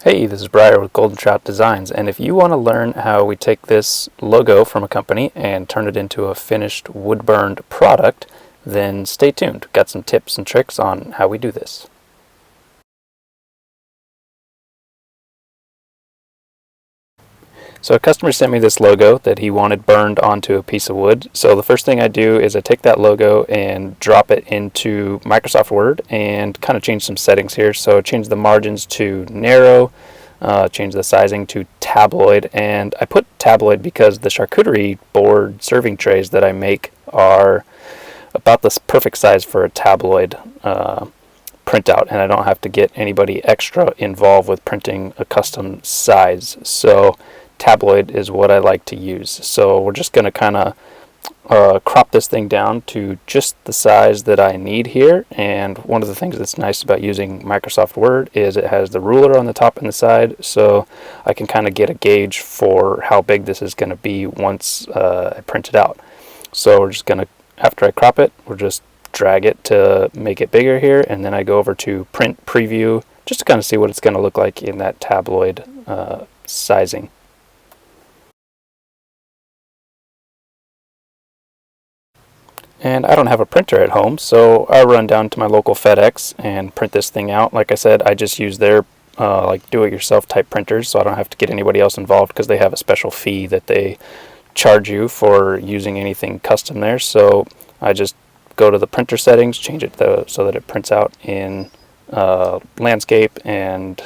Hey, this is Briar with Golden Trout Designs, and if you want to learn how we take this logo from a company and turn it into a finished wood-burned product, then stay tuned. We've got some tips and tricks on how we do this. So a customer sent me this logo that he wanted burned onto a piece of wood. So the first thing I do is I take that logo and drop it into Microsoft Word and kind of change some settings here. So change the margins to narrow, change the sizing to tabloid, and I put tabloid because the charcuterie board serving trays that I make are about the perfect size for a tabloid printout, and I don't have to get anybody extra involved with printing a custom size. So tabloid is what I like to use. So we're just going to kind of crop this thing down to just the size that I need here. And one of the things that's nice about using Microsoft Word is it has the ruler on the top and the side, so I can kind of get a gauge for how big this is going to be once I print it out. So we're just going to, after I crop it, we'll just drag it to make it bigger here, and then I go over to print preview just to kind of see what it's going to look like in that tabloid sizing. And I don't have a printer at home, so I run down to my local FedEx and print this thing out. Like I said, I just use their like do-it-yourself type printers, so I don't have to get anybody else involved because they have a special fee that they charge you for using anything custom there. So I just go to the printer settings, change it so that it prints out in landscape and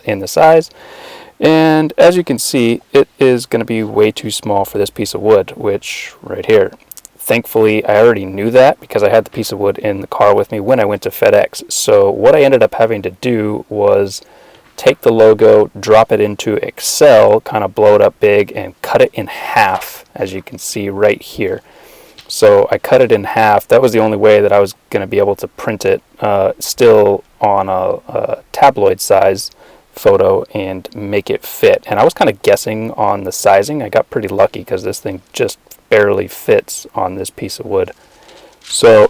in the size. And as you can see, it is going to be way too small for this piece of wood, which right here. Thankfully, I already knew that because I had the piece of wood in the car with me when I went to FedEx. So what I ended up having to do was take the logo, drop it into Excel, kind of blow it up big, and cut it in half, as you can see right here. So I cut it in half. That was the only way that I was going to be able to print it still on a tabloid size photo and make it fit. And I was kind of guessing on the sizing. I got pretty lucky because this thing just barely fits on this piece of wood. So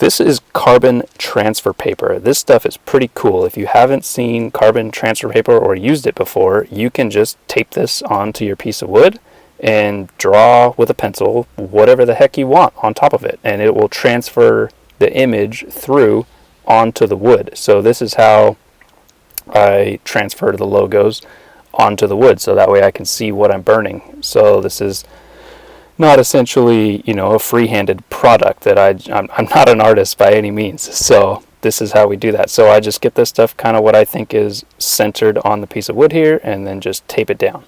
this is carbon transfer paper. This stuff is pretty cool. If you haven't seen carbon transfer paper or used it before, you can just tape this onto your piece of wood and draw with a pencil whatever the heck you want on top of it, and it will transfer the image through onto the wood. So this is how I transfer the logos onto the wood, so that way I can see what I'm burning. So this is not essentially, a free-handed product that I'm not an artist by any means. So this is how we do that. So I just get this stuff kind of what I think is centered on the piece of wood here, and then just tape it down.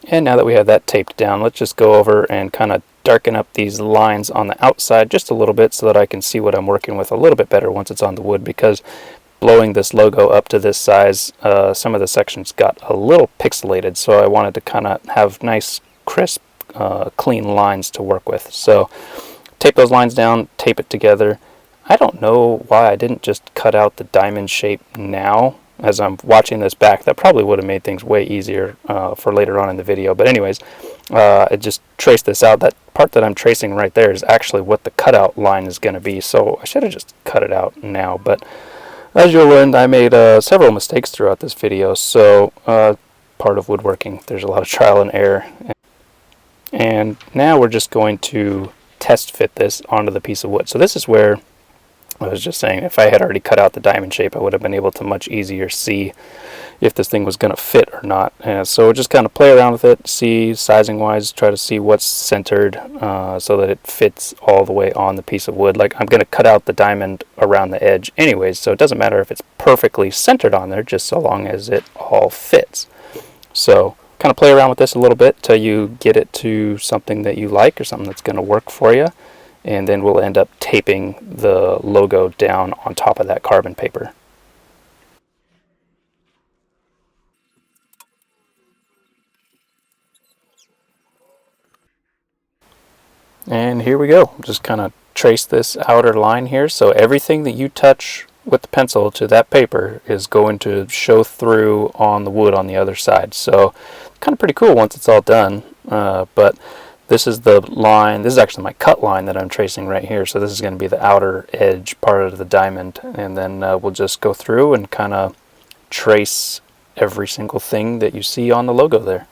And now that we have that taped down, let's just go over and kind of darken up these lines on the outside just a little bit so that I can see what I'm working with a little bit better once it's on the wood, because blowing this logo up to this size, some of the sections got a little pixelated, so I wanted to kind of have nice, crisp, clean lines to work with. So tape those lines down, tape it together. I don't know why I didn't just cut out the diamond shape now. As I'm watching this back, that probably would have made things way easier for later on in the video. But anyways, I just traced this out. That part that I'm tracing right there is actually what the cutout line is going to be. So I should have just cut it out now. But as you'll learn, I made several mistakes throughout this video. So part of woodworking, there's a lot of trial and error. And now we're just going to test fit this onto the piece of wood. So this is where I was just saying, if I had already cut out the diamond shape, I would have been able to much easier see if this thing was going to fit or not. And so just kind of play around with it, see sizing wise, try to see what's centered so that it fits all the way on the piece of wood. Like, I'm going to cut out the diamond around the edge anyways, so it doesn't matter if it's perfectly centered on there, just so long as it all fits. So kind of play around with this a little bit till you get it to something that you like or something that's going to work for you. And then we'll end up taping the logo down on top of that carbon paper. And here we go. Just kind of trace this outer line here. So everything that you touch with the pencil to that paper is going to show through on the wood on the other side. So kind of pretty cool once it's all done. But This is the line, this is actually my cut line that I'm tracing right here, so this is going to be the outer edge part of the diamond, and then we'll just go through and kind of trace every single thing that you see on the logo there.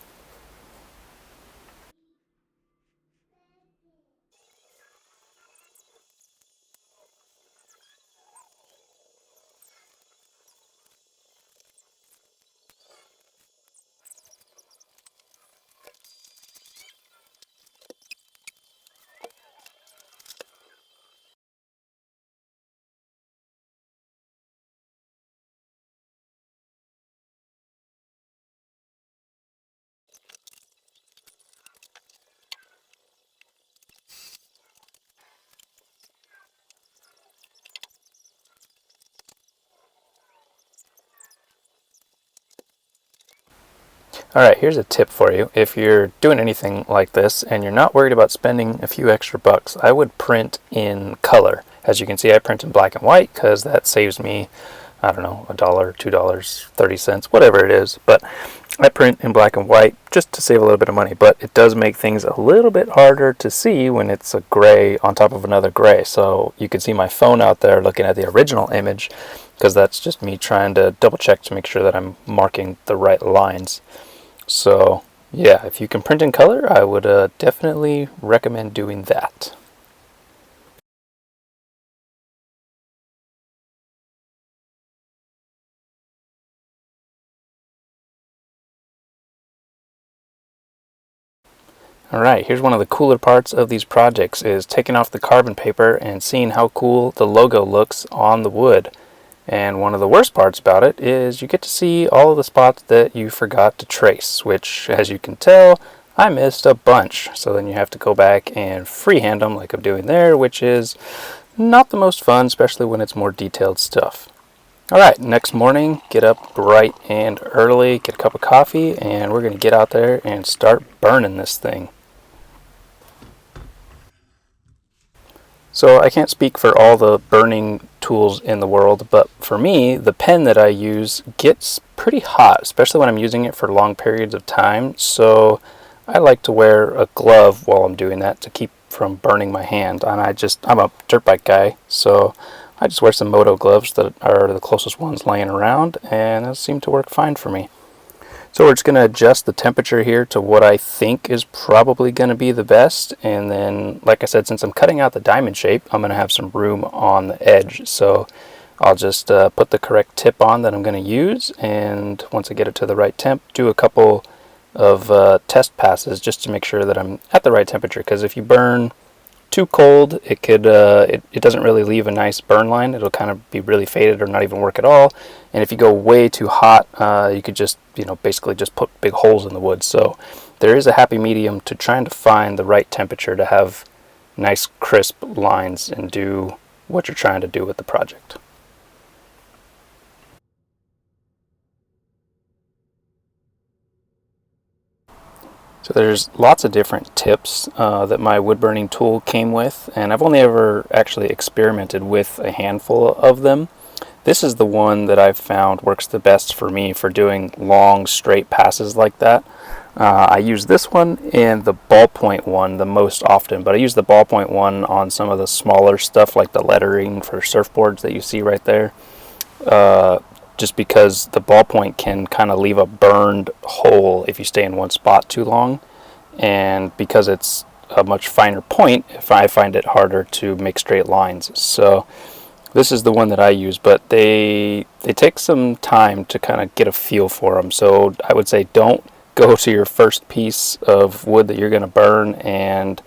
Alright, here's a tip for you. If you're doing anything like this and you're not worried about spending a few extra bucks, I would print in color. As you can see, I print in black and white because that saves me, I don't know, $1, $2, 30 cents, whatever it is. But I print in black and white just to save a little bit of money. But it does make things a little bit harder to see when it's a gray on top of another gray. So you can see my phone out there looking at the original image because that's just me trying to double check to make sure that I'm marking the right lines. So yeah, if you can print in color, I would definitely recommend doing that. Alright, here's one of the cooler parts of these projects is taking off the carbon paper and seeing how cool the logo looks on the wood. And one of the worst parts about it is you get to see all of the spots that you forgot to trace, which, as you can tell, I missed a bunch. So then you have to go back and freehand them like I'm doing there, which is not the most fun, especially when it's more detailed stuff. Alright, next morning, get up bright and early, get a cup of coffee, and we're going to get out there and start burning this thing. So I can't speak for all the burning tools in the world, but for me, the pen that I use gets pretty hot, especially when I'm using it for long periods of time. So I like to wear a glove while I'm doing that to keep from burning my hand. And I'm a dirt bike guy, so I just wear some moto gloves that are the closest ones laying around, and those seem to work fine for me. So we're just going to adjust the temperature here to what I think is probably going to be the best. And then, like I said, since I'm cutting out the diamond shape, I'm going to have some room on the edge. So I'll just put the correct tip on that I'm going to use. And once I get it to the right temp, do a couple of test passes just to make sure that I'm at the right temperature. Because if you burn too cold, it doesn't really leave a nice burn line. It'll kind of be really faded or not even work at all. And if you go way too hot, you could just basically just put big holes in the wood. So there is a happy medium to trying to find the right temperature to have nice crisp lines and do what you're trying to do with the project. So there's lots of different tips that my wood burning tool came with, and I've only ever actually experimented with a handful of them. This is the one that I've found works the best for me for doing long straight passes like that. I use this one and the ballpoint one the most often, but I use the ballpoint one on some of the smaller stuff like the lettering for surfboards that you see right there. Just because the ballpoint can kind of leave a burned hole if you stay in one spot too long, and because it's a much finer point, if I find it harder to make straight lines. So this is the one that I use, but they take some time to kind of get a feel for them. So I would say don't go to your first piece of wood that you're going to burn and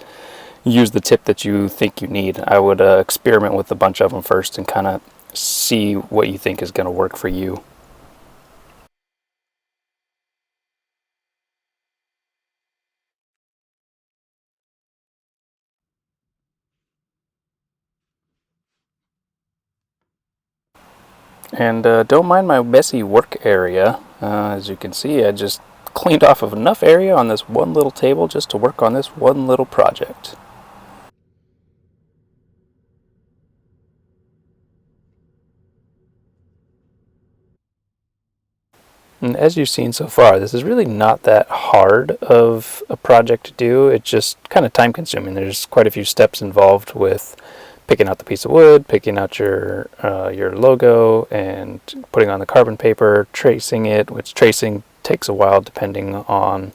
use the tip that you think you need. I would experiment with a bunch of them first and kind of see what you think is going to work for you. And don't mind my messy work area. As you can see, I just cleaned off of enough area on this one little table just to work on this one little project. And as you've seen so far, this is really not that hard of a project to do. It's just kind of time consuming. There's quite a few steps involved with picking out the piece of wood, picking out your logo, and putting on the carbon paper, tracing it, which tracing takes a while depending on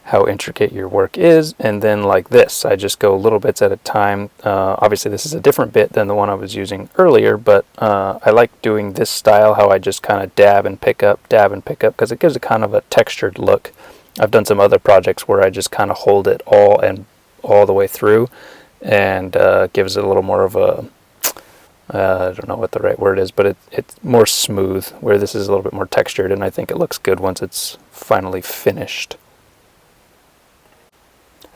how intricate your work is. And then like this, I just go little bits at a time. Obviously this is a different bit than the one I was using earlier, but I like doing this style, how I just kind of dab and pick up, because it gives a kind of a textured look. I've done some other projects where I just kind of hold it all the way through, and gives it a little more of a, I don't know what the right word is, but it's more smooth, where this is a little bit more textured, and I think it looks good once it's finally finished.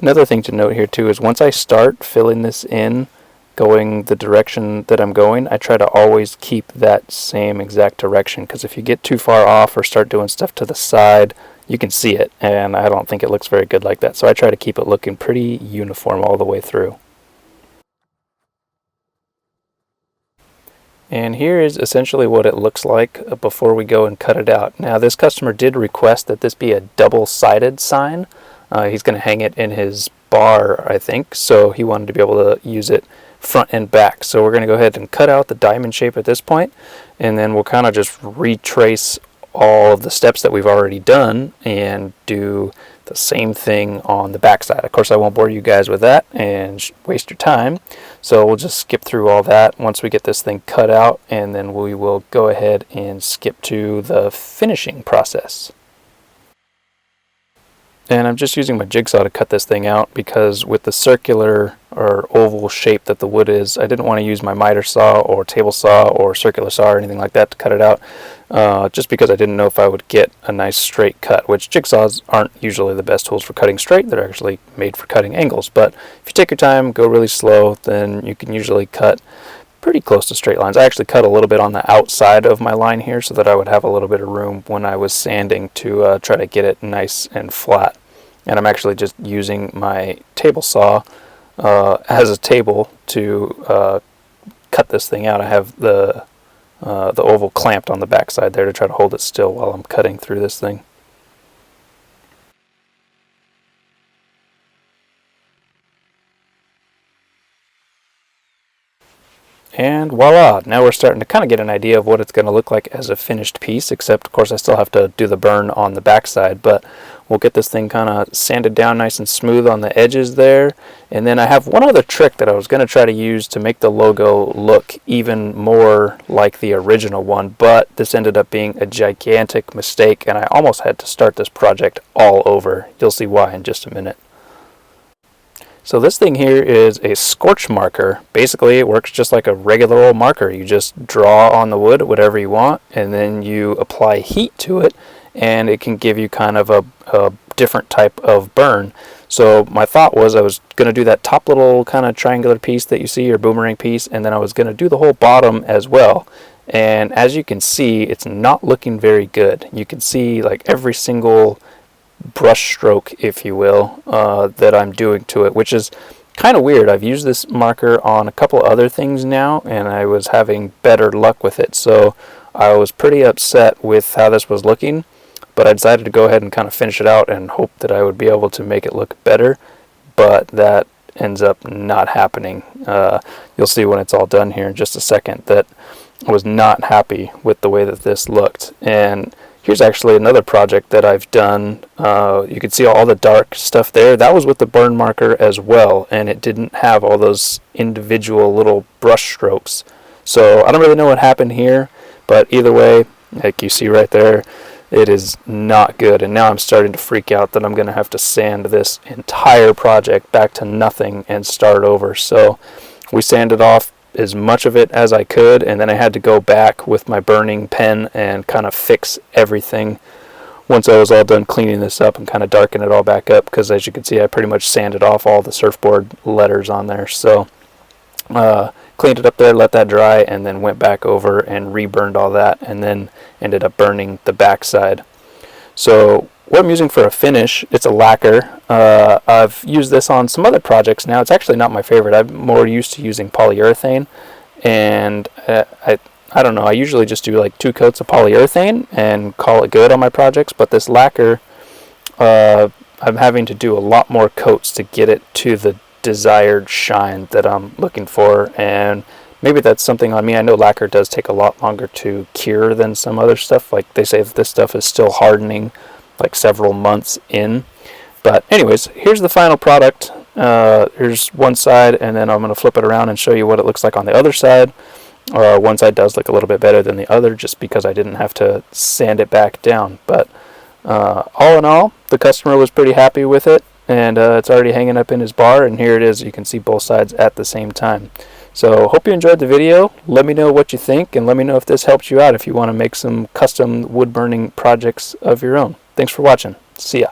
Another thing to note here too is once I start filling this in, going the direction that I'm going, I try to always keep that same exact direction, because if you get too far off or start doing stuff to the side, you can see it, and I don't think it looks very good like that. So I try to keep it looking pretty uniform all the way through. And here is essentially what it looks like before we go and cut it out. Now this customer did request that this be a double-sided sign. He's going to hang it in his bar, I think, so he wanted to be able to use it front and back. So we're going to go ahead and cut out the diamond shape at this point, and then we'll kind of just retrace all of the steps that we've already done and do the same thing on the back side. Of course, I won't bore you guys with that and waste your time, so we'll just skip through all that once we get this thing cut out, and then we will go ahead and skip to the finishing process. And I'm just using my jigsaw to cut this thing out, because with the circular or oval shape that the wood is, I didn't want to use my miter saw or table saw or circular saw or anything like that to cut it out, just because I didn't know if I would get a nice straight cut, which jigsaws aren't usually the best tools for cutting straight. They're actually made for cutting angles. But if you take your time, go really slow, then you can usually cut pretty close to straight lines. I actually cut a little bit on the outside of my line here so that I would have a little bit of room when I was sanding to try to get it nice and flat. And I'm actually just using my table saw as a table to cut this thing out. I have the oval clamped on the back side there to try to hold it still while I'm cutting through this thing. And voila, now we're starting to kind of get an idea of what it's going to look like as a finished piece, except of course I still have to do the burn on the back side, but we'll get this thing kind of sanded down nice and smooth on the edges there. And then I have one other trick that I was going to try to use to make the logo look even more like the original one, but this ended up being a gigantic mistake, and I almost had to start this project all over. You'll see why in just a minute. So this thing here is a scorch marker. Basically, it works just like a regular old marker. You just draw on the wood whatever you want, and then you apply heat to it, and it can give you kind of a different type of burn. So my thought was I was going to do that top little kind of triangular piece that you see, or boomerang piece, and then I was going to do the whole bottom as well. And as you can see, it's not looking very good. You can see like every single brush stroke, if you will, that I'm doing to it, which is kind of weird. I've used this marker on a couple other things now, and I was having better luck with it. So I was pretty upset with how this was looking, but I decided to go ahead and kind of finish it out and hope that I would be able to make it look better, but that ends up not happening. You'll see when it's all done here in just a second that I was not happy with the way that this looked. And here's actually another project that I've done. You can see all the dark stuff there. That was with the burn marker as well, and it didn't have all those individual little brush strokes. So I don't really know what happened here, but either way, like you see right there, it is not good. And now I'm starting to freak out that I'm going to have to sand this entire project back to nothing and start over. So we sanded off as much of it as I could, and then I had to go back with my burning pen and kind of fix everything once I was all done cleaning this up and kind of darken it all back up, because as you can see I pretty much sanded off all the surfboard letters on there. So cleaned it up there, let that dry, and then went back over and reburned all that, and then ended up burning the back side. So what I'm using for a finish, it's a lacquer. I've used this on some other projects now. It's actually not my favorite. I'm more used to using polyurethane, and I I don't know, I usually just do like 2 coats of polyurethane and call it good on my projects, but this lacquer, I'm having to do a lot more coats to get it to the desired shine that I'm looking for, and maybe that's something on me. I know lacquer does take a lot longer to cure than some other stuff. Like they say that this stuff is still hardening like several months in. But anyways, here's the final product. Here's one side, and then I'm going to flip it around and show you what it looks like on the other side. One side does look a little bit better than the other just because I didn't have to sand it back down. But all in all, the customer was pretty happy with it, and it's already hanging up in his bar, and here it is. You can see both sides at the same time. So hope you enjoyed the video. Let me know what you think, and let me know if this helps you out if you want to make some custom wood burning projects of your own. Thanks for watching. See ya.